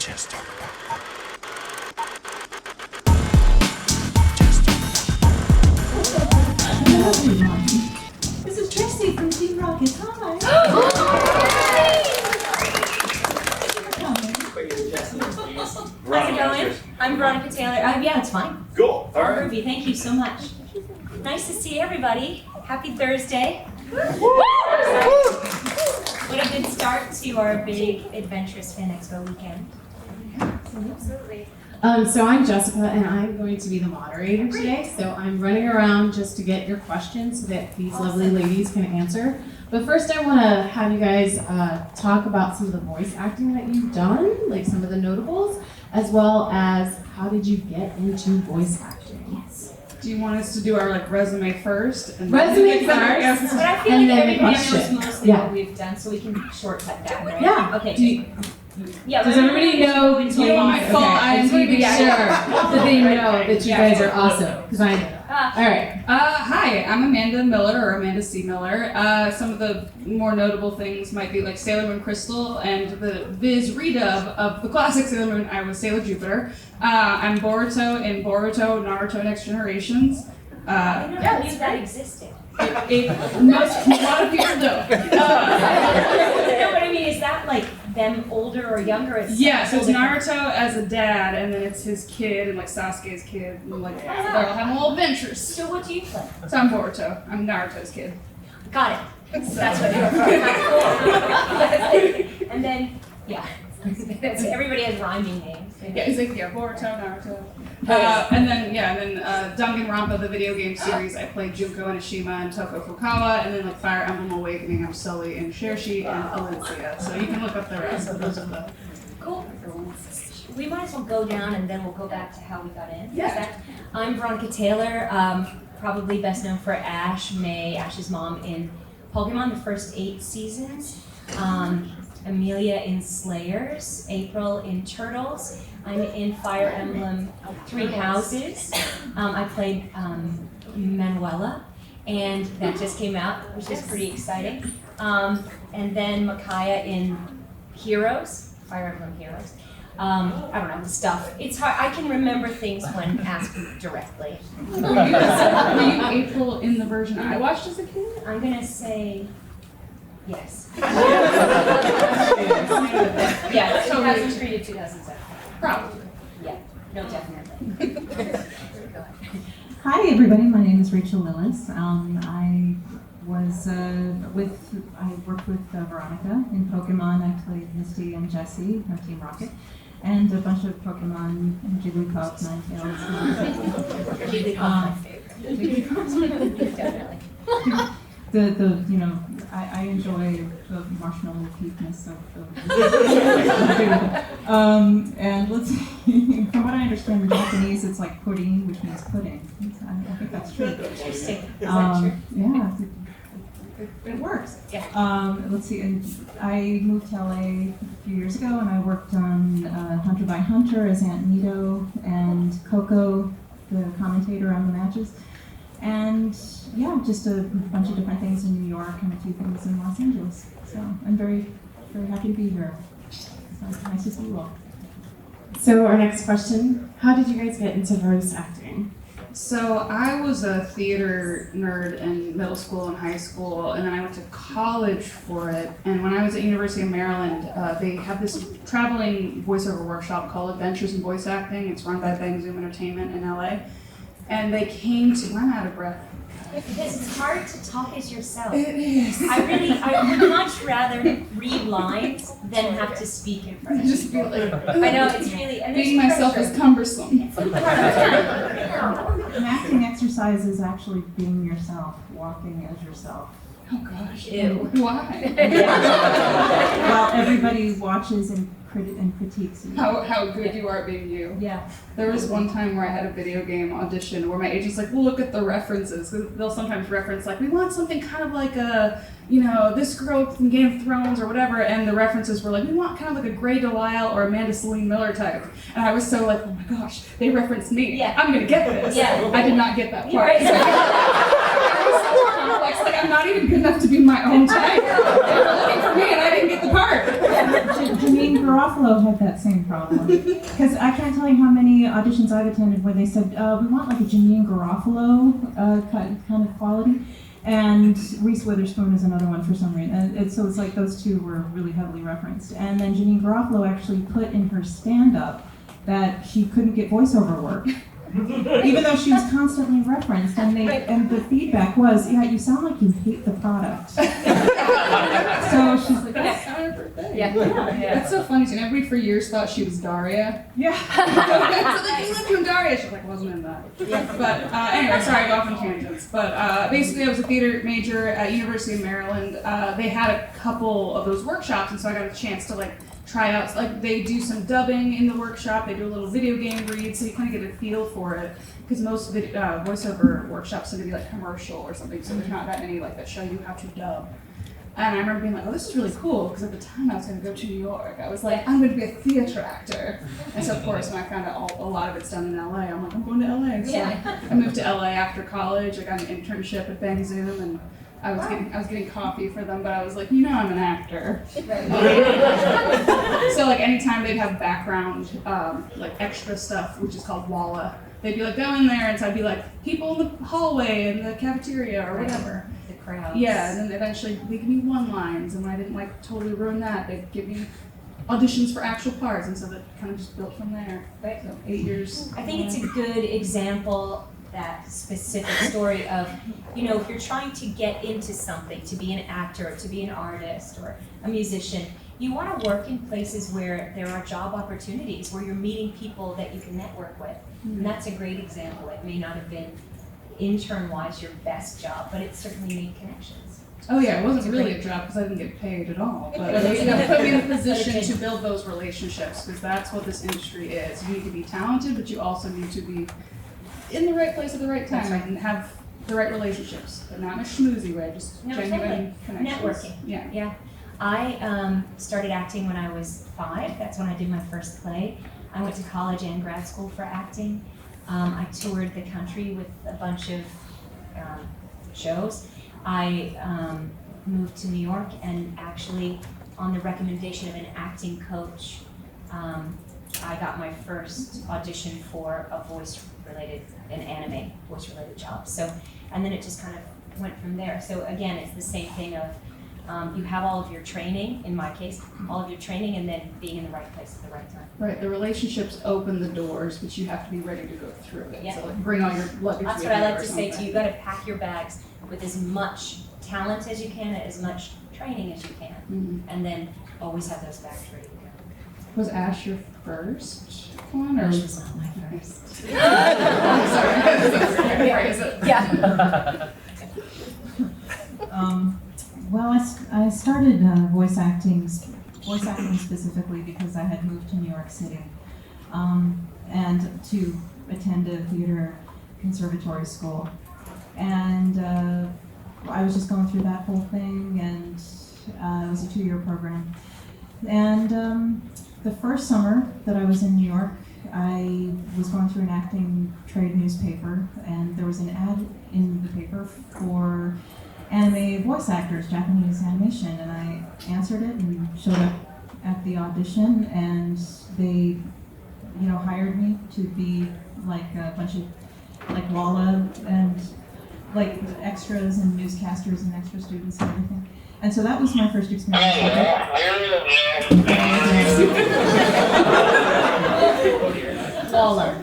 This is Tracy from Team Rocket. Hi. How's it going? I'm Veronica Taylor. Yeah, it's fine. Cool. All right. Ruby, thank you so much. Nice to see everybody. Happy Thursday. What a good start to our big adventurous Fan Expo weekend. Absolutely. So I'm Jessica, and I'm going to be the moderator today. So I'm running around just to get your questions so that these lovely ladies can answer. But first, I want to have you guys talk about some of the voice acting that you've done, like some of the notables, as well as how did you get into voice acting? Do you want us to do our resume first? And Resume first. But I feel And like then the everybody knows question. mostly Yeah. what we've done, so we can shortcut that, right? Yeah. Okay. Does everybody know? You want my full I just want to be IMDb? sure that they know that you guys are awesome, because I know. All right. Hi, I'm Amanda Miller, or Amanda C. Miller. Some of the more notable things might be like Sailor Moon Crystal and the Viz redub of the classic Sailor Moon. I was Sailor Jupiter. I'm Boruto in Boruto, Naruto Next Generations. I never knew that existed. A lot of people don't. No, but I mean, is that like them older or younger? Yeah, so it's Naruto as a dad, and then it's his kid, and Sasuke's kid, and they're all having little adventures. So what do you play? So I'm Boruto. I'm Naruto's kid. Got it. That's what you're from. And then, yeah. Everybody has rhyming names. Yeah, it's Boruto, Naruto. And then Danganronpa, the video game series, I played Junko Enoshima and Toko Fukawa, and then Fire Emblem Awakening, I'm Sully and Cherche and Alicia. So you can look up the rest of those of the Cool. We might as well go down and then we'll go back to how we got in. Yeah. I'm Veronica Taylor, probably best known for Ash's mom in Pokemon, the first 8 seasons. Amelia in Slayers, April in Turtles. I'm in Fire Emblem 3 Houses. I played Manuela, and that just came out, which is pretty exciting. And then Micaiah in Heroes, Fire Emblem Heroes. I don't know, the stuff. It's hard, I can remember things when asked directly. Were you April in the version I watched as a kid? I'm gonna say yes. Yeah, 2003 to 2007. Probably. Yeah, no, definitely. Hi everybody, my name is Rachael Lillis. I worked with Veronica in Pokemon. I played Misty and Jessie on Team Rocket, and a bunch of Pokemon, Jigglypuff, Ninetales. Jigglypuff, my favorite. Definitely. I enjoy the marshmallow cuteness of and let's see, from what I understand in Japanese, it's like pudding, which means pudding. I think that's true. Interesting. Is that true? Yeah, it works. Yeah. Let's see, and I moved to LA a few years ago, and I worked on Hunter by Hunter as Aunt Nito, and Coco, the commentator on the matches. And yeah, just a bunch of different things in New York and a few things in Los Angeles. So I'm very, very happy to be here. So it's nice to see you all. So our next question, how did you guys get into voice acting? So I was a theater nerd in middle school and high school, and then I went to college for it. And when I was at University of Maryland, they have this traveling voiceover workshop called Adventures in Voice Acting. It's run by Bang Zoom Entertainment in LA. And they came to, I'm out of breath. Because it's hard to talk as yourself. It is. I would much rather read lines than have to speak in front of Just feel like, I know, it's really, and there's being myself pressure. is cumbersome. It's like part of the An acting exercise is actually being yourself, walking as yourself. Oh gosh. Ew. Why? Well, everybody watches and critiques you. How good you are at being you. Yeah. There was one time where I had a video game audition where my agent's like, well, look at the references. They'll sometimes reference, we want something kind of like a, this girl from Game of Thrones or whatever, and the references were we want kind of like a Grey Delisle or Amanda Celine Miller type. And I was so oh my gosh, they referenced me. Yeah. I'm gonna get this. Yeah. I did not get that part. Right. So, it was such a complex, I'm not even good enough to be my own type. They were looking for me and I didn't get the part. Janine Garofalo had that same problem. Because I can't tell you how many auditions I've attended where they said, we want like a Janine Garofalo kind of quality. And Reese Witherspoon is another one for some reason. And so it's like those two were really heavily referenced. And then Janine Garofalo actually put in her stand-up that she couldn't get voiceover work. Even though she was constantly referenced, and the feedback was, yeah, you sound like you hate the product. So she's like, that's kind of her thing. Yeah. That's so funny. And everybody for years thought she was Daria. Yeah. So like, you lived in Daria. She's like, wasn't in that. Yeah. But anyway, sorry, I go off on tangents. But basically, I was a theater major at University of Maryland. They had a couple of those workshops, and so I got a chance to like try out, like they do some dubbing in the workshop, they do a little video game read, so you kind of get a feel for it, because most voiceover workshops tend to be like commercial or something, so there's not that many like that show you how to dub. And I remember being like, oh, this is really cool, because at the time I was going to go to New York, I was like, I'm going to be a theater actor. And so of course, when I found out a lot of it's done in LA, I'm like, I'm going to LA. So I moved to LA after college, I got an internship at Bang Zoom, and I was getting coffee for them, but I was like, I'm an actor. So like anytime they'd have background, like extra stuff, which is called Walla, they'd be like, go in there, and so I'd be like, people in the hallway, in the cafeteria, or whatever. The crowds. Yeah, and then eventually they give me one-lines, and when I didn't like totally ruin that, they'd give me auditions for actual parts, and so that kind of just built from there. Right. So 8 years. I think it's a good example, that specific story of, if you're trying to get into something, to be an actor, to be an artist, or a musician, you want to work in places where there are job opportunities, where you're meeting people that you can network with. And that's a great example. It may not have been intern-wise your best job, but it certainly made connections. Oh yeah, it wasn't really a job because I didn't get paid at all, but it put me in a position to build those relationships, because that's what this industry is. You need to be talented, but you also need to be in the right place at the right time and have the right relationships, but not in a schmoozy way, just genuine connections. Networking. Yeah. I started acting when I was 5. That's when I did my first play. I went to college and grad school for acting. I toured the country with a bunch of shows. I moved to New York, and actually, on the recommendation of an acting coach, I got my first audition for an anime voice-related job. So, and then it just kind of went from there. So again, it's the same thing of you have all of your training, in my case, all of your training, and then being in the right place at the right time. Right, the relationships open the doors, but you have to be ready to go through it. Yeah. So like bring all your luggage. That's with what I you like or to say to something. you. You got to pack your bags with as much talent as you can, as much training as you can, and then always have those bags ready to go. Was Ash your first one, or Ash was not my first. Sorry. Yeah. Well, I started voice acting specifically because I had moved to New York City, and to attend a theater conservatory school, and I was just going through that whole thing, and it was a 2-year program, and the first summer that I was in New York, I was going through an acting trade newspaper, and there was an ad in the paper for anime voice actors, Japanese animation, and I answered it and showed up at the audition, and they, hired me to be like a bunch of like Walla and like extras and newscasters and extra students and everything. And so that was my first experience with it. Waller.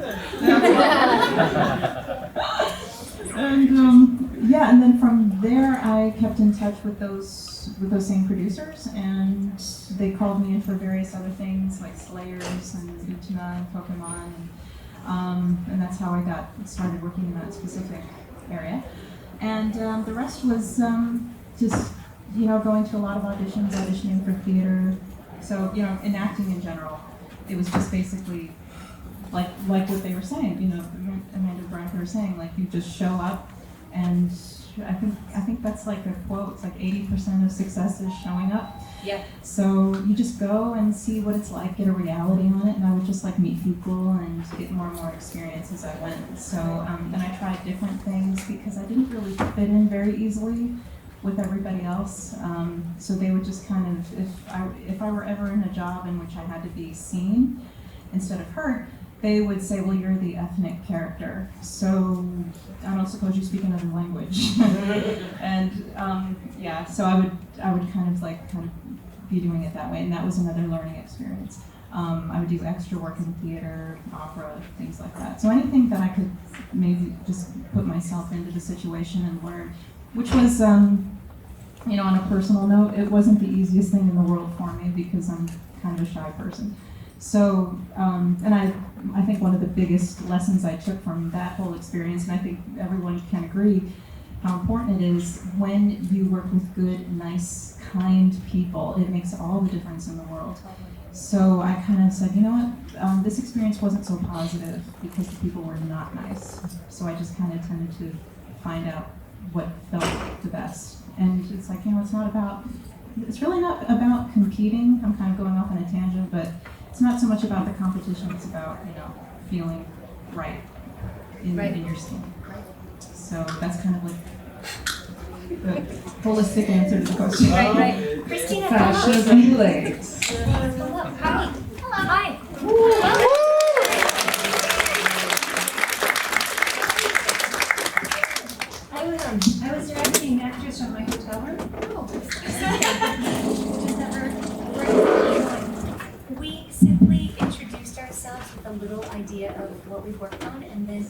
And then from there I kept in touch with those same producers, and they called me in for various other things like Slayers and Utena and Pokemon, and that's how I got started working in that specific area. And the rest was just going to a lot of auditioning for theater. So in acting in general, it was just basically like what they were saying. Amanda Veronica was saying, like, you just show up, and I think that's like a quote. It's like 80% of success is showing up. Yeah. So you just go and see what it's like, get a reality on it, and I would just like meet people and get more and more experience as I went. So and I tried different things because I didn't really fit in very easily with everybody else. So they would just kind of, if I were ever in a job in which I had to be seen instead of heard, they would say, well, you're the ethnic character, so I don't suppose you speak another language. And yeah, so I would kind of be doing it that way, and that was another learning experience. I would do extra work in theater, opera, things like that. So anything that I could maybe just put myself into the situation and learn, which was, on a personal note, it wasn't the easiest thing in the world for me because I'm kind of a shy person. So, and I think one of the biggest lessons I took from that whole experience, and I think everyone can agree, how important it is when you work with good, nice, kind people. It makes all the difference in the world. So I kind of said, you know what, this experience wasn't so positive because the people were not nice. So I just kind of tended to find out what felt the best. And it's like, it's really not about competing. I'm kind of going off on a tangent, but it's not so much about the competition, it's about, feeling right in your skin. So that's kind of like the holistic answer to the question. Right. Cristina, Fashionably late. hello. Hi. Hi. I was directing an actress from my hotel room. We simply introduced ourselves with a little idea of what we've worked on, and then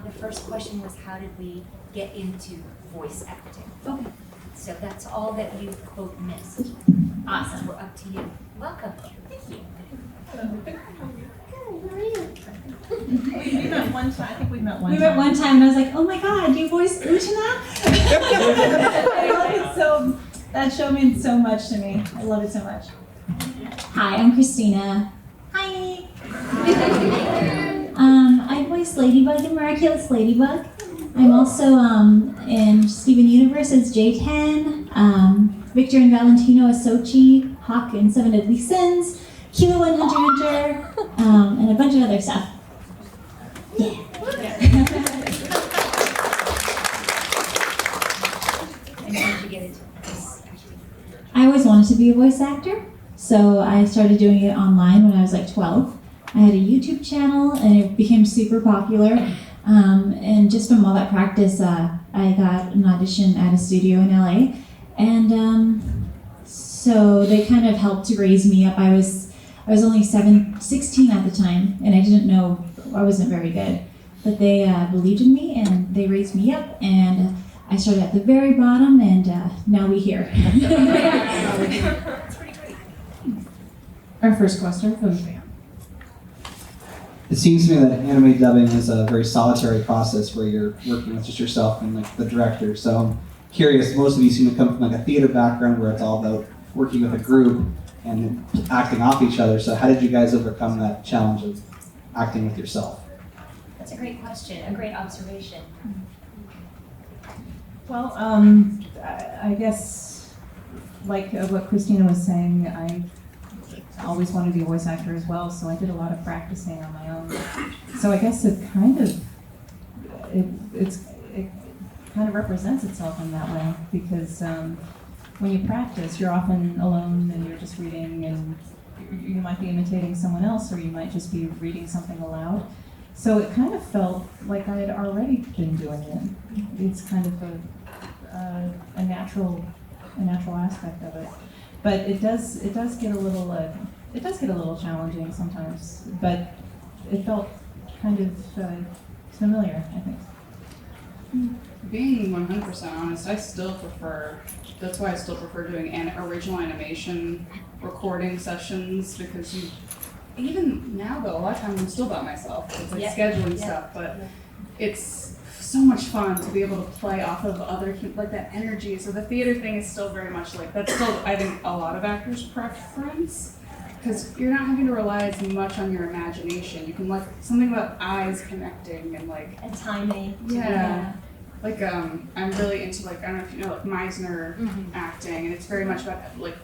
the first question was, how did we get into voice acting? Okay. So that's all that you both missed. Awesome. We're up to you. Welcome. Thank you. We met one time. I think we met one We time. met one time and I was like, oh my god, you voiced Uchina? I love it so, that show means so much to me. I love it so much. Hi, I'm Cristina. Hi. I voiced Ladybug in Miraculous Ladybug. I'm also in Steven Universe as J10, Victor and Valentino as Sochi, Hawk in Seven Deadly Sins, Kilo in Hunter x Hunter, and a bunch of other stuff. Yeah. And how did you get into this acting? I always wanted to be a voice actor, so I started doing it online when I was like 12. I had a YouTube channel and it became super popular. And just from all that practice, I got an audition at a studio in LA. And so they kind of helped to raise me up. I was only 16 at the time, and I didn't know, I wasn't very good. But they believed in me and they raised me up, and I started at the very bottom, and now we're here. That's pretty great. Our first question from the fan. It seems to me that anime dubbing is a very solitary process where you're working with just yourself and the director. So I'm curious, most of you seem to come from a theater background where it's all about working with a group and acting off each other. So how did you guys overcome that challenge of acting with yourself? That's a great question, a great observation. Well, I guess, like what Cristina was saying, I always wanted to be a voice actor as well, so I did a lot of practicing on my own. So I guess it kind of represents itself in that way, because when you practice, you're often alone and you're just reading, and you might be imitating someone else, or you might just be reading something aloud. So it kind of felt like I had already been doing it. It's kind of a natural aspect of it. But it does get a little challenging sometimes. But it felt kind of familiar, I think. Being 100% honest, that's why I still prefer doing original animation recording sessions, because even now though, a lot of times I'm still by myself. It's like scheduling stuff, but it's so much fun to be able to play off of other like that energy. So the theater thing is still very much like, that's still, I think, a lot of actors' preference, because you're not having to rely as much on your imagination. You can, like, something about eyes connecting and like And timing. yeah. Like I'm really into, like, I don't know if you know, like, Meisner acting, and it's very much about, like,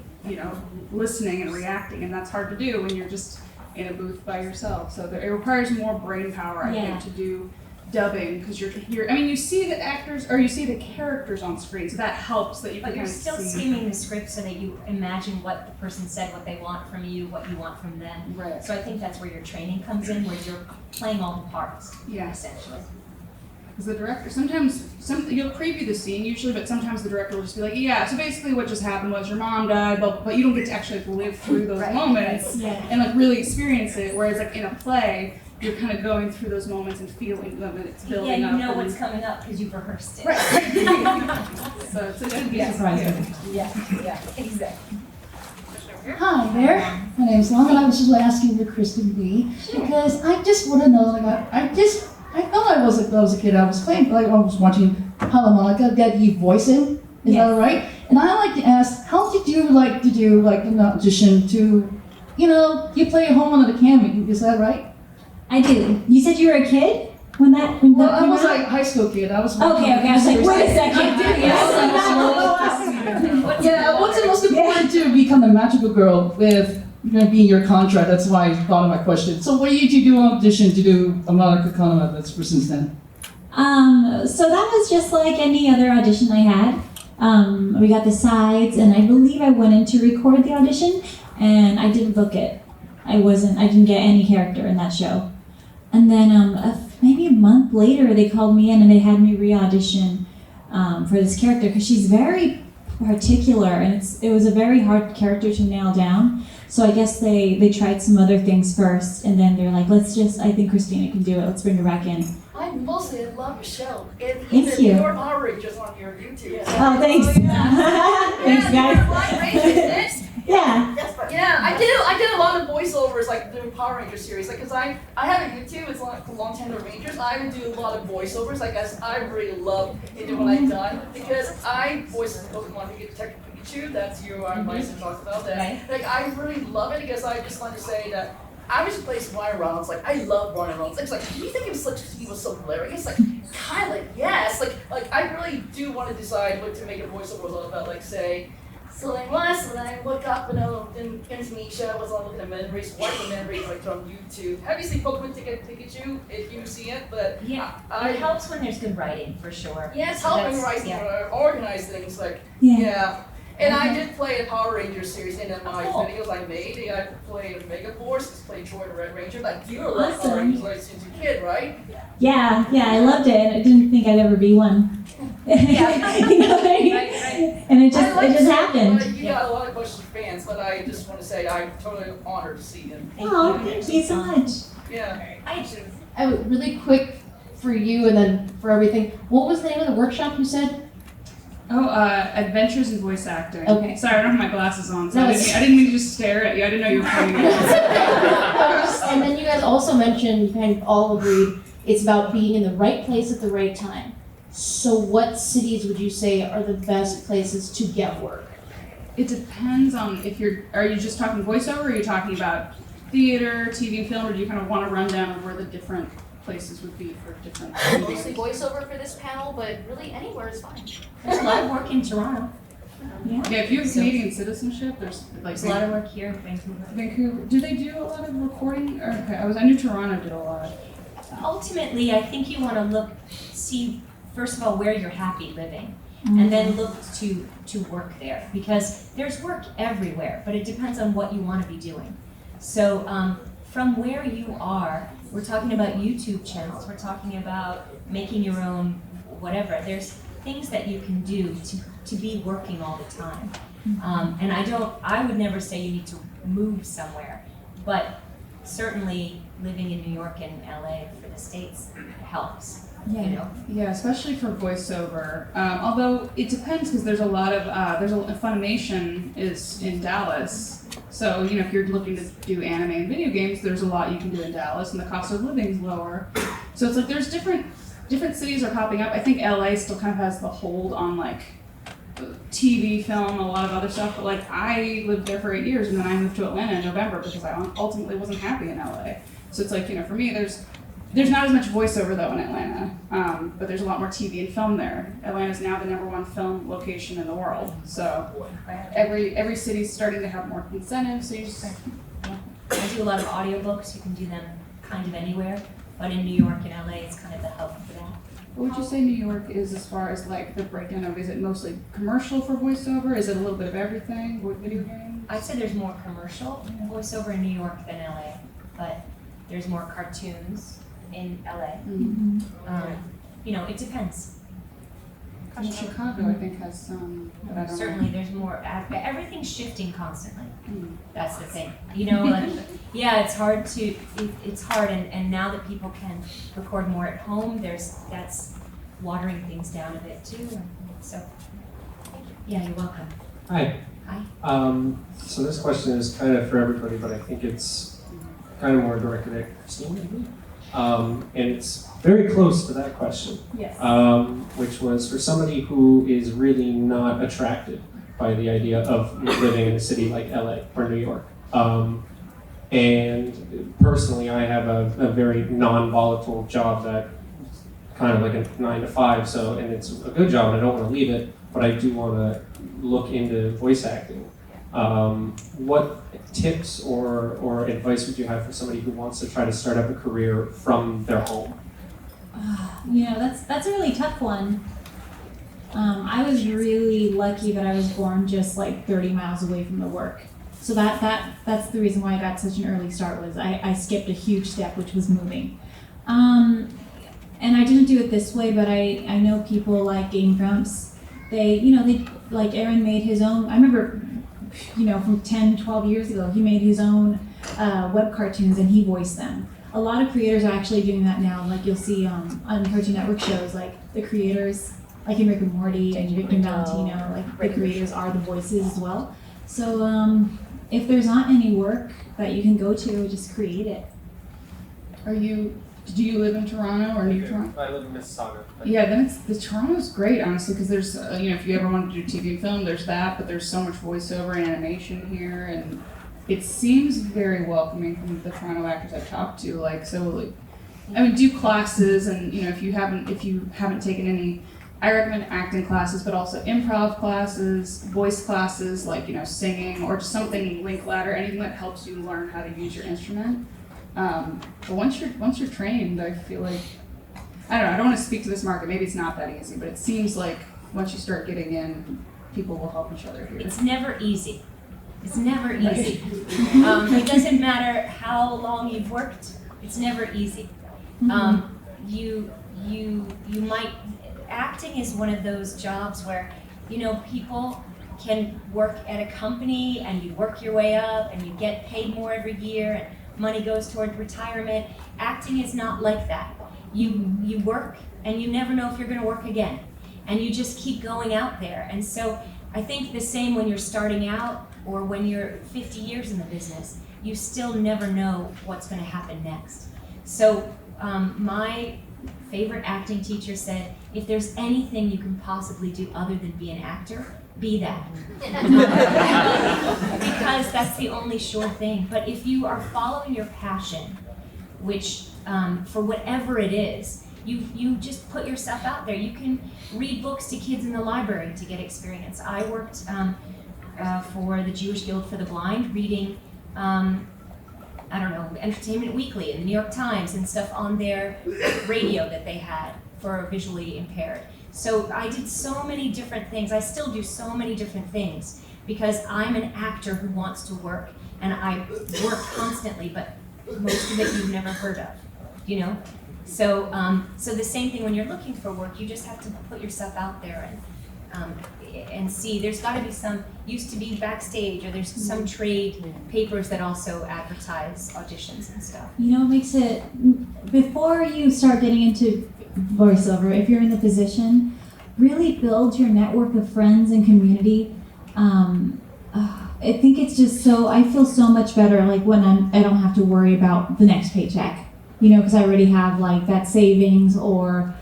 listening and reacting, and that's hard to do when you're just in a booth by yourself. So it requires more brain power, I think, to do dubbing because you're. I mean, you see the actors or you see the characters on screen, so that helps that you But can you're kind of still see. skimming the script so that you imagine what the person said, what they want from you, what you want from them. Right. So I think that's where your training comes in, where you're playing all the parts, Yeah. essentially. Because the director, sometimes you'll preview the scene usually, but sometimes the director will just be like, yeah, so basically what just happened was your mom died, but you don't get to actually like, live through those moments Yeah. and like really experience it. Whereas like in a play, you're kind of going through those moments and feeling them, and it's Yeah, building you up. know and- what's coming up because you've rehearsed it. Right. So it's a good Yeah. Surprising. Yeah, exactly. Hi there, my name's Long, and I was just asking for Cristina Vee because I just want to know, like, I thought I was a kid. I was playing, like, I was watching Monica that you voicing. Is that right? And I like to ask, how did you like to do like an audition to, you play a Home on the Cammy? Is that right? I do. You said you were a kid when that Well, I came was out? like a high school kid. I was. Okay, I was like, wait a second. I did, What's Yeah, what's the most important to become a magical girl with being your contract? That's why I thought of my question. So what did you do on audition to do a Monica Kano that's for since then? So that was just like any other audition I had. We got the sides, and I believe I went in to record the audition, and I didn't book it. I didn't get any character in that show. And then maybe a month later, they called me in and they had me re-audition for this character because she's very particular, and it was a very hard character to nail down. So I guess they tried some other things first, and then they're like, I think Cristina can do it. Let's bring her back in. I mostly love your show. And Thank even you. your Power Rangers on your YouTube. Oh, thanks. Thanks, guys. Yeah. Yeah, I did a lot of voiceovers like doing Power Ranger series. Like, cause I have a YouTube. It's like Long Time Rangers. I would do a lot of voiceovers. Like, as I really love it when I'm done because I voiced Pokemon Detective Pikachu. That's you our license talked about that. Right. Like, I really love it because I just want to say that. I was just playing Ryan Reynolds. Like, I love Ryan Reynolds. It's like, do you think he was so hilarious? Like, kind of, yes. Like I really do want to decide what to make a voiceover all about. Like, say, Celine West, and then I look up and in Indonesia, I was on looking at memories, watching memories like from YouTube. Have you seen Pokemon Pikachu? If you see it, but Yeah, I it helps when there's good writing, for sure. yeah, it's So helping that's- write yeah. organize things. Like, Yeah. yeah. And I did play a Power Rangers series in my Cool. videos I made. I played Mega Force, played Troy the Red Ranger. Like, you love Power Awesome. Rangers like since you're a kid, right? Yeah, I loved it, and I didn't think I'd ever be one. Yeah. You know what I mean? Right. And it I like just it, happened. but you got a lot of questions for fans, but I just want to say I'm totally honored to see them. Oh, thank you so much. Yeah. I Really quick for you and then for everything. What was the name of the workshop you said? Oh, Adventures in Voice Acting. Okay. Sorry, I don't have my glasses on, so No, I didn't mean to just stare at you. I didn't know you were pointing at And then you guys also mentioned, kind of all agreed, it's about being in the right place at the right time. So what cities would you say are the best places to get work? It depends on are you just talking voiceover, or are you talking about theater, TV, and film, or do you kind of want to run down of where the different places would be for different Mostly voiceover for this panel, but really anywhere is fine. There's a lot of work in Toronto. Yeah. Yeah, if you have Canadian citizenship, there's like There's a lot of work here in Vancouver. Vancouver. Do they do a lot of recording? Or, okay, I knew Toronto did a lot. Ultimately, I think you want to see first of all where you're happy living, and then look to work there because there's work everywhere, but it depends on what you want to be doing. So from where you are, we're talking about YouTube channels. We're talking about making your own whatever. There's things that you can do to be working all the time. And I would never say you need to move somewhere, but certainly living in New York and LA for the States helps. You know? Yeah, especially for voiceover. Although it depends because there's a lot of Funimation is in Dallas. So if you're looking to do anime and video games, there's a lot you can do in Dallas, and the cost of living is lower. So it's like there's different cities are popping up. I think LA still kind of has the hold on like TV, film, a lot of other stuff. But like I lived there for 8 years, and then I moved to Atlanta in November because I ultimately wasn't happy in LA. So it's like for me, there's not as much voiceover though in Atlanta, but there's a lot more TV and film there. Atlanta's now the #1 film location in the world. So every city's starting to have more incentives. So you just I do a lot of audiobooks. You can do them kind of anywhere. But in New York and LA, it's kind of the hub for that. What would you say New York is as far as like the breakdown of, is it mostly commercial for voiceover? Is it a little bit of everything with video games? I'd say there's more commercial voiceover in New York than LA, but there's more cartoons in LA. You know, it depends. And Chicago, I think, has some, but I don't Certainly, know. there's more. Everything's shifting constantly. That's the thing. You know, like, yeah, it's hard to. It's hard, and now that people can record more at home, that's watering things down a bit too. And so, yeah, you're welcome. Hi. Hi. So this question is kind of for everybody, but I think it's kind of more directed at Christine, maybe. And it's very close to that question. Yes. Which was for somebody who is really not attracted by the idea of living in a city like LA or New York. And personally, I have a very non-volatile job that kind of like a 9 to 5, so, and it's a good job and I don't want to leave it, but I do want to look into voice acting. What tips or advice would you have for somebody who wants to try to start up a career from their home? You know, that's a really tough one. I was really lucky that I was born just like 30 miles away from the work. So that's the reason why I got such an early start was I skipped a huge step, which was moving. And I didn't do it this way, but I know people like Game Grumps. They like Aaron made his own. I remember, from 10, 12 years ago, he made his own web cartoons and he voiced them. A lot of creators are actually doing that now. Like you'll see on Cartoon Network shows, like the creators, like in Rick and Morty and Rick and Valentino, like the creators are the voices as well. So if there's not any work that you can go to, just create it. Do you live in Toronto or near Toronto? I live in Mississauga. Yeah, then Toronto's great, honestly, because there's, if you ever want to do TV and film, there's that, but there's so much voiceover and animation here, and it seems very welcoming from the Toronto actors I've talked to. Do classes, and if you haven't taken any, I recommend acting classes, but also improv classes, voice classes, singing, or just something link ladder, anything that helps you learn how to use your instrument. But once you're trained, I feel like, I don't know, I don't want to speak to this market, maybe it's not that easy, but it seems like once you start getting in, people will help each other here. It's never easy. It's never easy. It doesn't matter how long you've worked. It's never easy. You might. Acting is one of those jobs where, people can work at a company and you work your way up and you get paid more every year and money goes toward retirement. Acting is not like that. You work and you never know if you're going to work again, and you just keep going out there. And so I think the same when you're starting out or when you're 50 years in the business, you still never know what's going to happen next. So my favorite acting teacher said, if there's anything you can possibly do other than be an actor, be that. Because that's the only sure thing. But if you are following your passion, which for whatever it is, you just put yourself out there. You can read books to kids in the library to get experience. I worked for the Jewish Guild for the Blind, reading Entertainment Weekly and the New York Times and stuff on their radio that they had for visually impaired. So I did so many different things. I still do so many different things because I'm an actor who wants to work, and I work constantly, but most of it you've never heard of, So so the same thing when you're looking for work, you just have to put yourself out there and see. There's got to be used to be backstage, or there's some trade papers that also advertise auditions and stuff. It makes it, before you start getting into voiceover, if you're in the position, really build your network of friends and community. I think it's just I feel so much better like when I don't have to worry about the next paycheck, because I already have like that savings or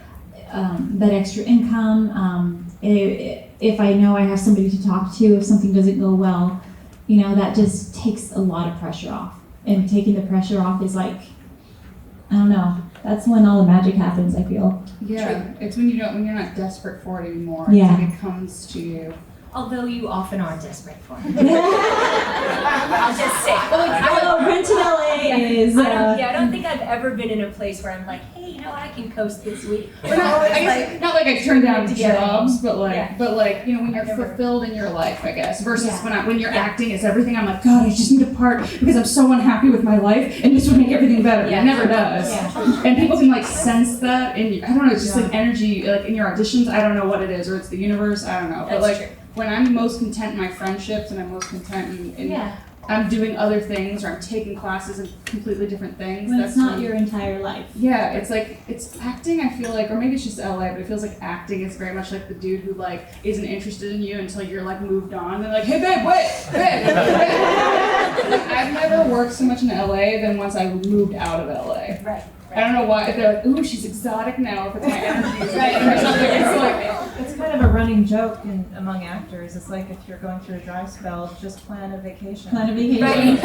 that extra income. If I know I have somebody to talk to if something doesn't go well, that just takes a lot of pressure off. And taking the pressure off is like, I don't know, that's when all the magic happens, I feel. Yeah, it's when you're not desperate for it anymore. Yeah. It's like it comes to you. Although you often are desperate for it. I'll just say. Oh, rent in LA is. I don't think I've ever been in a place where I'm like, hey, you know, I can coast this week. Not like I turn down together. jobs, but like, Yeah. you know, when you're I've never- fulfilled in your life, I guess, versus Yeah. when you're acting is everything. I'm like, God, I just need a part because I'm so unhappy with my life, and this would make everything better. Yeah. It never does. Yeah. And people can like sense that in, I don't know, it's just like energy, like in your auditions. I don't know what it is, or it's the universe. I don't know, but That's like true. when I'm most content in my friendships, and I'm most content in Yeah. I'm doing other things, or I'm taking classes in completely different things. When it's not when- your entire life. Yeah, it's like, it's acting, I feel like, or maybe it's just LA, but it feels like acting is very much like the dude who like isn't interested in you until you're like moved on. They're like, hey babe, wait, babe. Like, I've never worked so much in LA than once I moved out of LA. Right. I don't know why, if they're like, ooh, she's exotic now, if it's my energy or something. It's like, It's kind of a running joke among actors. It's like if you're going through a dry spell, just plan a vacation. Plan a vacation. Right.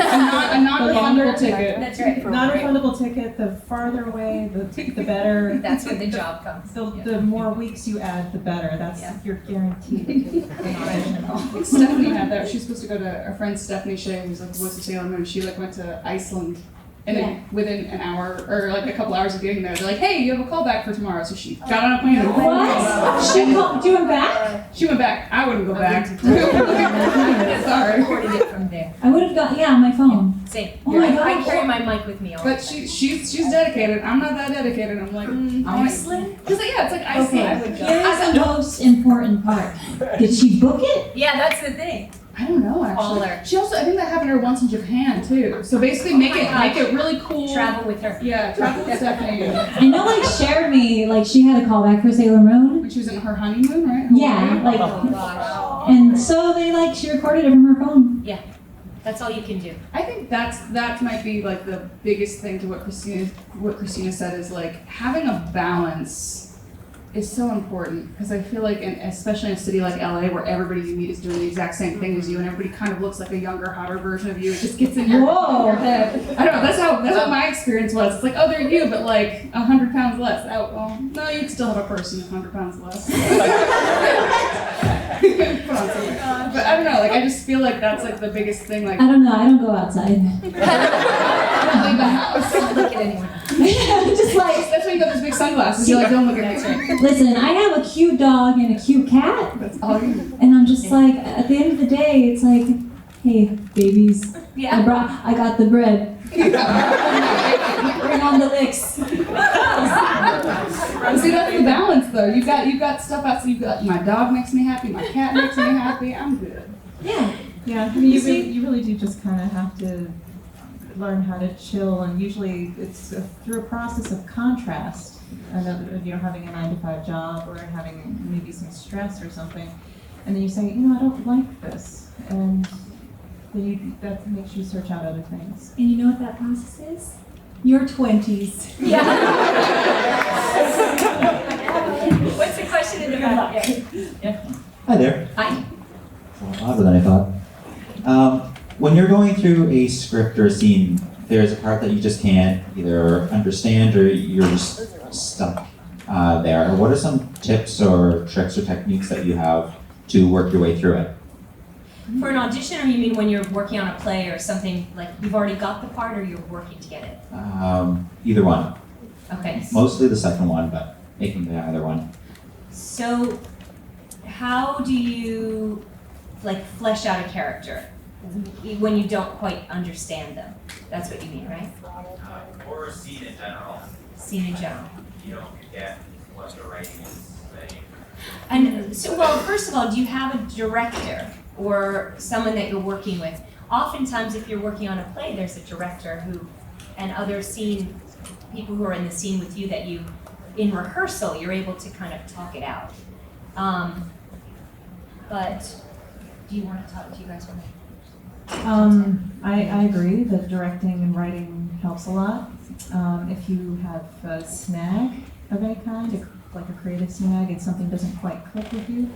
a non-refundable The ticket. That's right. Non-refundable ticket, the farther away, the better. That's when the job comes. The more weeks you add, the better. That's, Yeah. you're guaranteed to get an audition. Stephanie had that. She's supposed to go to our friend Stephanie Shea, who's like the voice of Sailor Moon. She like went to Iceland, and then within an hour or like a couple hours of getting there, they're like, "Hey, you have a callback for tomorrow." So she got on a plane and What? She went back? She went back. I wouldn't go back. Sorry, Recorded it from there. I would have got, on my phone. Same. Oh my I gosh. carry my mic with me all the but time. she's dedicated. I'm not that dedicated. I'm like, Iceland? Because yeah, it's like Iceland. Okay, here's the most important part. Did she book it? Yeah, that's the thing. I don't know Call actually. her. She also, I think that happened to her once in Japan too. So basically, make it really cool. Travel with her. Yeah, travel with Stephanie. I know, like, shared me, like, she had a callback for Sailor Moon. When she was in her honeymoon, right? Yeah, like, Oh gosh. and so she recorded it from her phone. That's all you can do. I think that might be like the biggest thing to what Cristina said is like having a balance is so important because I feel like, especially in a city like LA where everybody you meet is doing the exact same thing as you and everybody kind of looks like a younger, hotter version of you. It just gets in your head. I don't know. That's what my experience was. It's like, oh, they're you, but like 100 pounds less. Oh, well, no, you'd still have a person 100 pounds less. But I don't know. Like I just feel like that's like the biggest thing. Like I don't know, I don't go outside. leave the house. Don't look at anyone. Just like, That's why you got those big sunglasses. You're like, don't look at me. listen, I have a cute dog and a cute cat, That's all you need. and I'm just like, at the end of the day, it's like, hey, babies, Yeah. I got the bread. Bring on the licks. See, that's the balance, though. You got stuff out. So you got my dog makes me happy, my cat makes me happy. I'm good. Yeah. Yeah, I mean, you really do just kind of have to learn how to chill, and usually it's through a process of contrast. Having a 9-to-5 job or having maybe some stress or something, and then you say, I don't like this, and then that makes you search out other things. And you know what that process is? Your 20s. Yeah. What's the question in the back? Hi there. Hi. Louder than I thought. When you're going through a script or a scene, there's a part that you just can't either understand or you're just stuck there. What are some tips or tricks or techniques that you have to work your way through it? For an audition, or you mean when you're working on a play or something, like you've already got the part or you're working to get it? Either one. Okay. Mostly the second one, but making the either one. So, how do you flesh out a character when you don't quite understand them? That's what you mean, right? Or a scene in general. Scene in general. You don't get what the writing is saying. And so, well, first of all, do you have a director or someone that you're working with? Oftentimes, if you're working on a play, there's a director and other people who are in the scene with you that in rehearsal, you're able to kind of talk it out. But do you guys want to? I agree that directing and writing helps a lot. If you have a snag of any kind, like a creative snag, and something doesn't quite click with you,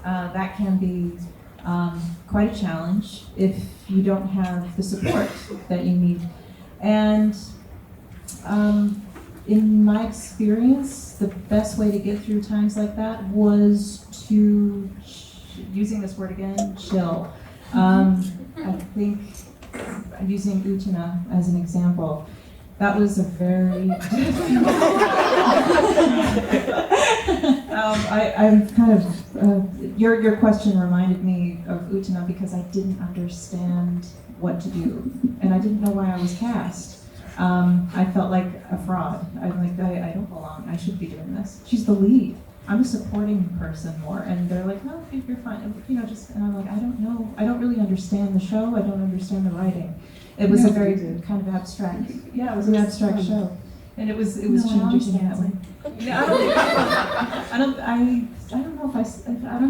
that can be quite a challenge if you don't have the support that you need. And in my experience, the best way to get through times like that was to using this word again, chill. I think using Utena as an example, that was a very I'm kind of your question reminded me of Utena because I didn't understand what to do, and I didn't know why I was cast. I felt like a fraud. I'm like, I don't belong. I should be doing this. She's the lead. I'm a supporting person more, and they're like, no, you're fine. And I'm like, I don't know. I don't really understand the show. I don't understand the writing. It was a very kind of abstract. Yeah, it was an abstract show, and it was challenging in that way. Yeah, I don't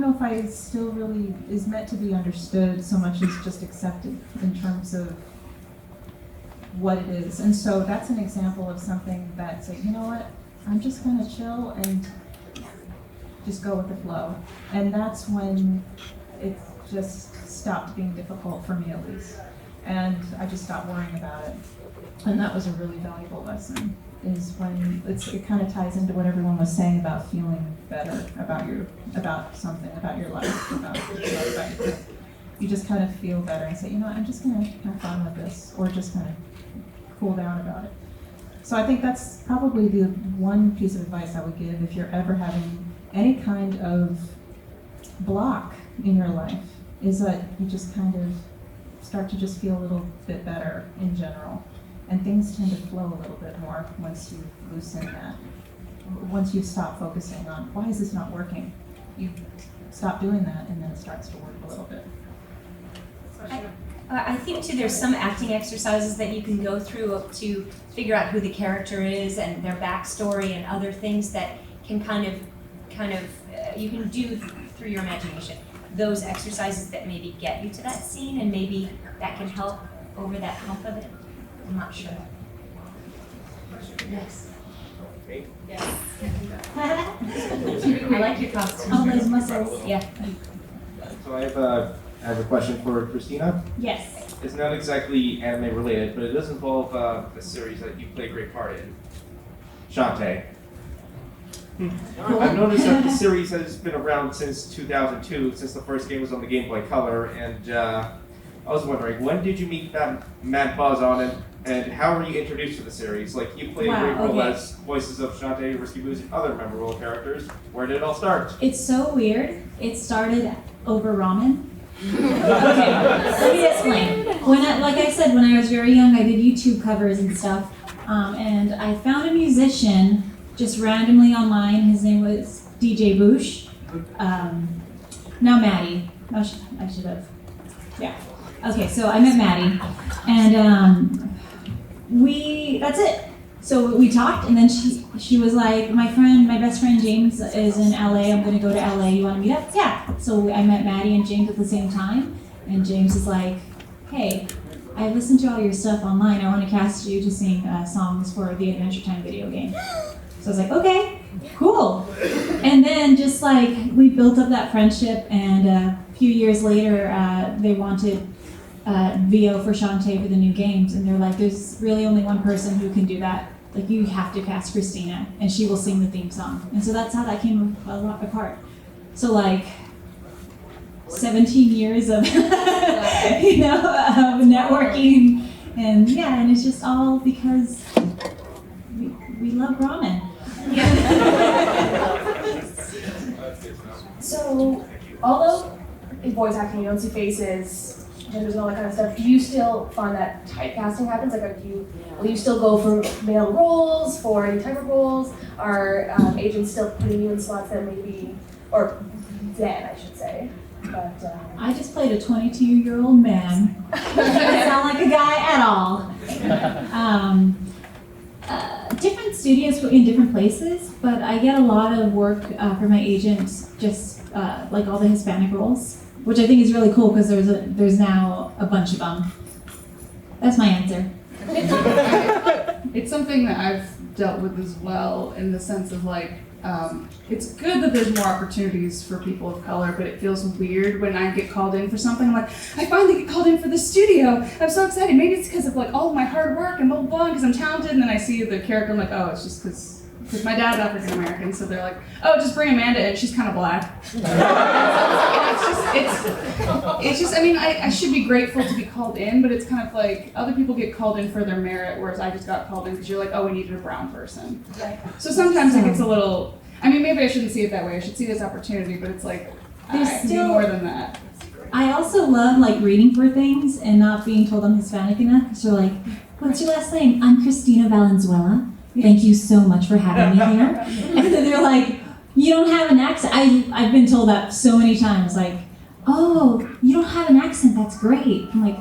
know if I still really is meant to be understood so much as just accepted in terms of what it is. And so that's an example of something that's like, you know what, I'm just gonna chill and just go with the flow. And that's when it just stopped being difficult for me at least. And I just stopped worrying about it. And that was a really valuable lesson, is when it kind of ties into what everyone was saying about feeling better about something, about your life, about yourself. You just kind of feel better and say, you know what, I'm just gonna have fun with this, or just kind of cool down about it. So I think that's probably the one piece of advice I would give if you're ever having any kind of block in your life, is that you just kind of start to just feel a little bit better in general. And things tend to flow a little bit more once you loosen that. Once you stop focusing on, why is this not working? You stop doing that, and then it starts to work a little bit. I think too, there's some acting exercises that you can go through to figure out who the character is and their backstory and other things that can kind of you can do through your imagination. Those exercises that maybe get you to that scene, and maybe that can help over that hump of it. I'm not sure. Yes. Yes. I like your costume. All those muscles. Yeah. So I have a question for Cristina. Yes. It's not exactly anime related, but it does involve a series that you play a great part in, Shantae. I've noticed that the series has been around since 2002, since the first game was on the Game Boy Color, and I was wondering, when did you meet Matt Buzz on it, and how were you introduced to the series? Like, you played a great role as voices of Shantae, Risky Booze, and other memorable characters. Where did it all start? It's so weird. It started over ramen. Okay, let me explain. Like I said, when I was very young, I did YouTube covers and stuff, and I found a musician just randomly online. His name was DJ Boosh. Now Maddie. I should have. Yeah. Okay, so I met Maddie, and that's it. So we talked, and then she was like, my best friend James is in LA. I'm gonna go to LA. You wanna meet up? Yeah. So I met Maddie and James at the same time, and James is like, hey, I listened to all your stuff online. I want to cast you to sing songs for the Adventure Time video game. So I was like, okay, cool. And then just like we built up that friendship, and a few years later, they wanted VO for Shantae for the new games, and they're like, there's really only one person who can do that. Like, you have to cast Cristina, and she will sing the theme song. And so that's how that came apart. So like 17 years of networking, and yeah, and it's just all because we love ramen. So, although in voice acting you don't see faces, genders and all that kind of stuff, do you still find that typecasting happens? Like, will you still go for male roles, for any type of roles? Are agents still putting you in slots that maybe, or then I should say, but... I just played a 22-year-old man. Doesn't sound like a guy at all. Different studios in different places, but I get a lot of work for my agents, just like all the Hispanic roles, which I think is really cool because there's now a bunch of them. That's my answer. It's something that I've dealt with as well, in the sense of like, it's good that there's more opportunities for people of color, but it feels weird when I get called in for something. I'm like, I finally get called in for the studio. I'm so excited. Maybe it's because of like all of my hard work and blah, blah, blah, because I'm talented. And then I see the character, I'm like, oh, it's just because because my dad's African American, so they're like, oh, just bring Amanda in, she's kind of black. It's just, I mean, I should be grateful to be called in, but it's kind of like, other people get called in for their merit, whereas I just got called in because you're like, oh, we needed a brown person. Right. So sometimes it gets a little, I mean, maybe I shouldn't see it that way, I should see this opportunity, but it's like, There's I can do still- more than that. I also love like reading for things and not being told I'm Hispanic enough because you're like, what's your last name? I'm Cristina Valenzuela. Thank you so much for having me here. And then they're like, you don't have an accent. I've been told that so many times, like, oh, you don't have an accent, that's great. I'm like,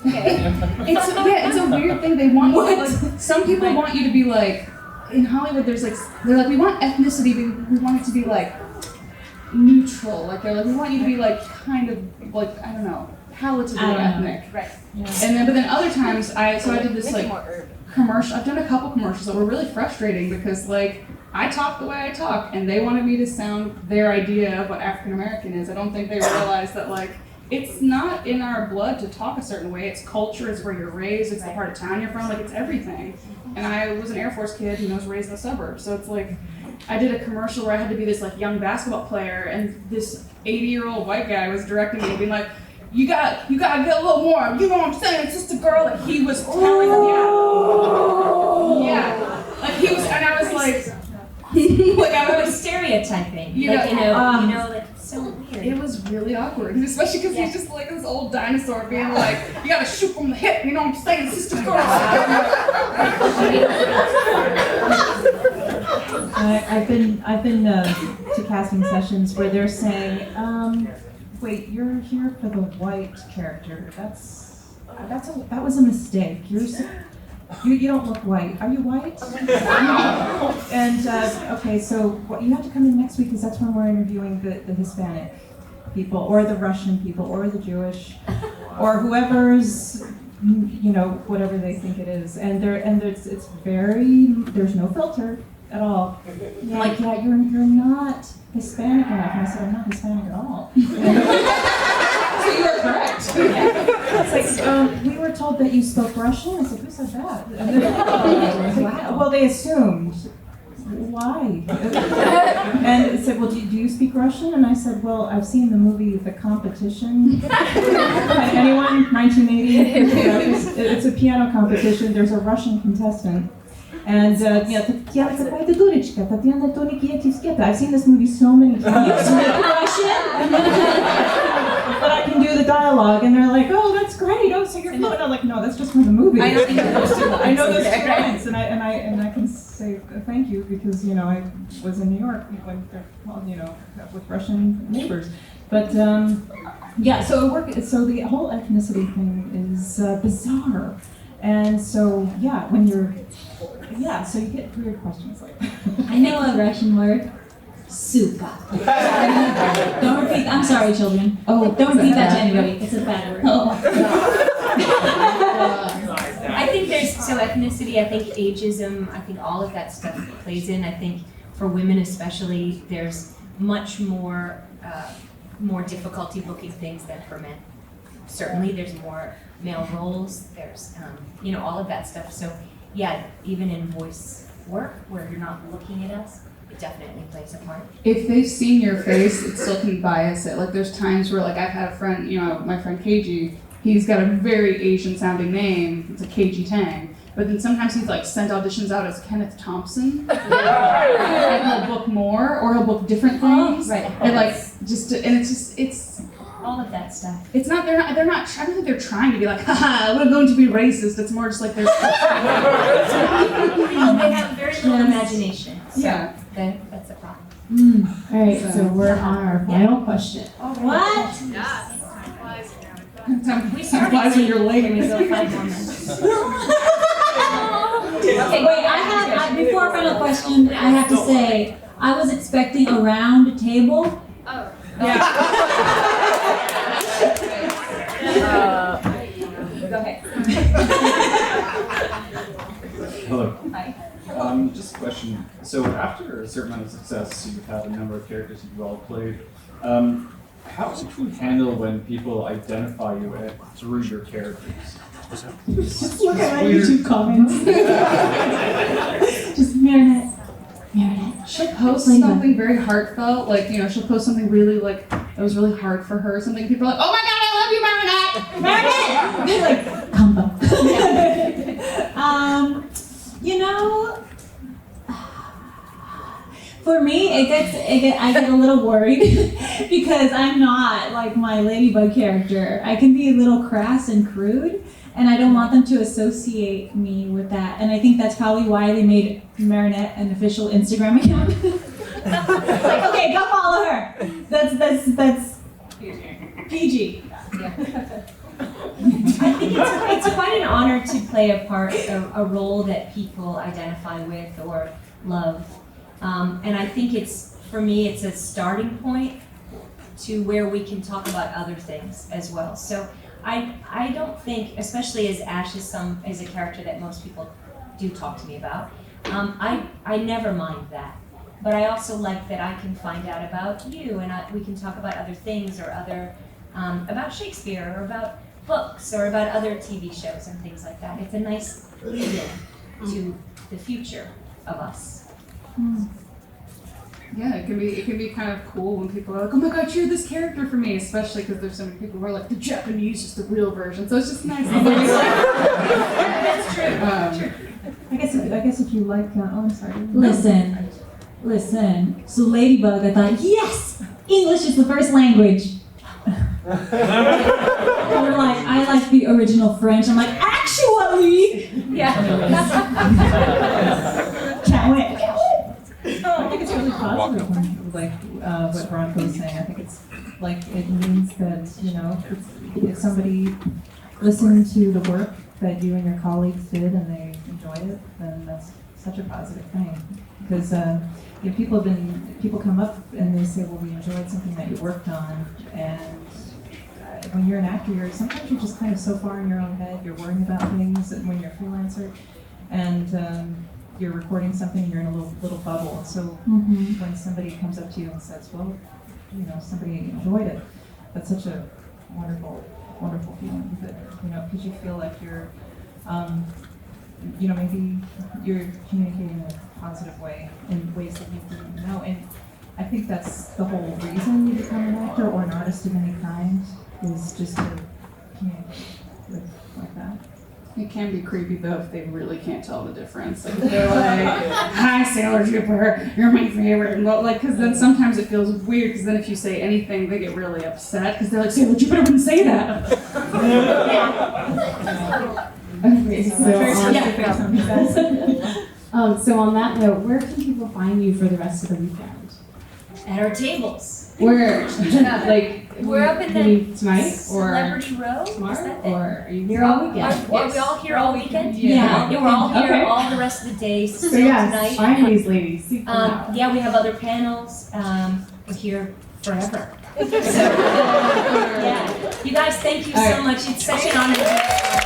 Okay. It's a weird thing. They want you, like, some people want you to be like, in Hollywood, they're like, we want ethnicity, we want it to be like neutral. Like they're like, we want you to be like kind of like, I don't know, palatably ethnic. Right. And then other times I did this like commercial. I've done a couple commercials that were really frustrating because like I talk the way I talk and they wanted me to sound their idea of what African American is. I don't think they realized that like it's not in our blood to talk a certain way. It's culture, it's where you're raised, it's the part of town you're from, like it's everything. And I was an Air Force kid and I was raised in the suburbs, so it's like I did a commercial where I had to be this like young basketball player and this 80-year-old white guy was directing me and being like, you gotta get a little more, you know what I'm saying, it's just a girl, like he was telling me, yeah, like he was, and I was like I was stereotyping, you know, like it's so weird. it was really awkward, especially because he's just like this old dinosaur being like, you gotta shoot from the hip, you know what I'm saying, it's just a girl. I've been to casting sessions where they're saying, wait, you're here for the white character. That was a mistake. You don't look white. Are you white? And okay, so you have to come in next week because that's when we're interviewing the Hispanic people, or the Russian people, or the Jewish, or whoever's, whatever they think it is. And it's very, there's no filter at all. Yeah. Like, yeah, you're not Hispanic enough. And I said, I'm not Hispanic at all. So you are correct. It's like, we were told that you spoke Russian. I said, who said that? And then, well, they assumed. Why? And it said, well, do you speak Russian? And I said, well, I've seen the movie The Competition. Anyone? 1980? It's a piano competition. There's a Russian contestant. And I've seen this movie so many times. you speak Russian? But I can do the dialogue, and they're like, "Oh, that's great! Oh, so you're fluent." I'm like, "No, that's just from the movie." I know those two lines. I know those 2 lines, and I can say thank you because I was in New York when with Russian neighbors. But yeah, so it worked. So the whole ethnicity thing is bizarre, and so yeah, so you get weird questions like that. I know a Russian word. Suka. Don't repeat. I'm sorry, children. Oh, don't repeat that to anybody. It's a bad word. I think there's ethnicity, I think ageism, I think all of that stuff plays in. I think for women especially, there's much more difficulty booking things than for men. Certainly, there's more male roles. There's all of that stuff. So yeah, even in voice work where you're not looking at us, it definitely plays a part. If they've seen your face, it still can bias it. Like there's times where like I've had a friend, my friend KG, he's got a very Asian sounding name. It's a KG Tang. But then sometimes he's like sent auditions out as Kenneth Thompson. And he'll book more or he'll book different things. Right. And it's all of that stuff. It's not, they're not, I don't think they're trying to be like, haha, we're going to be racist. It's more just like they're. They have very little imagination. So yeah. That's a problem. All right, so we're on our final question. What? Time flies when you're late. Can we go 5 more minutes? Okay, wait, before our final question, I have to say, I was expecting a round table. Oh. Go ahead. Hello. Hi. Just a question. So after a certain amount of success, you've had a number of characters you've all played. How do you handle when people identify you through your characters? Just look at my YouTube comments. Just Marinette. post something very heartfelt, like, you know, she'll post something really like that was really hard for her, something people are like, oh my god, I love you, Marinette! Like, come up. You know, for me, I get a little worried because I'm not like my Ladybug character. I can be a little crass and crude, and I don't want them to associate me with that. And I think that's probably why they made Marinette an official Instagram account. Like, okay, go follow her. That's PG. I think it's quite an honor to play a part, a role that people identify with or love. And I think for me, it's a starting point to where we can talk about other things as well. So I don't think, especially as Ash is a character that most people do talk to me about, I never mind that. But I also like that I can find out about you, and we can talk about other things or about Shakespeare or about books or about other TV shows and things like that. It's a nice lead-in to the future of us. Yeah, it can be kind of cool when people are like, oh my god, cheer this character for me, especially because there's so many people who are like, the Japanese is the real version, so it's just nice. That's true. I guess if you like, oh, I'm sorry. Listen. So Ladybug, I thought, yes, English is the first language. Or like, I like the original French. I'm like, actually, yeah. Can't wait. I think it's really positive when, like what Veronica was saying. I think it's like it means that, you know, if somebody listened to the work that you and your colleagues did and they enjoyed it, then that's such a positive thing. Because you know, people come up and they say, well, we enjoyed something that you worked on, and when you're an actor, sometimes you're just kind of so far in your own head, you're worrying about things when you're a freelancer, and you're recording something, you're in a little bubble. So when somebody comes up to you and says, well, you know, somebody enjoyed it, that's such a wonderful feeling, that, you know, because you feel like you're, you know, maybe you're communicating in a positive way, in ways that you didn't know. And I think that's the whole reason you become an actor or an artist of any kind, is just to communicate with like that. It can be creepy though if they really can't tell the difference. Like if they're like, "Hi, Sailor Trooper, you're my favorite," and like, because then sometimes it feels weird. Because then if you say anything, they get really upset because they're like, "Sailor Trooper wouldn't say that." Okay, so on that note, where can people find you for the rest of the weekend? At our tables. Where, like, we're up in the tonight Celebrity Row. Tomorrow, or are you here all weekend? Are we all here all weekend? Yeah. We're all here Okay. all the rest of the day. So yes, tonight. find these ladies. Seek them out. Yeah, we have other panels. We're here forever. So, yeah. You guys, thank you so much. It's such an honor to be here.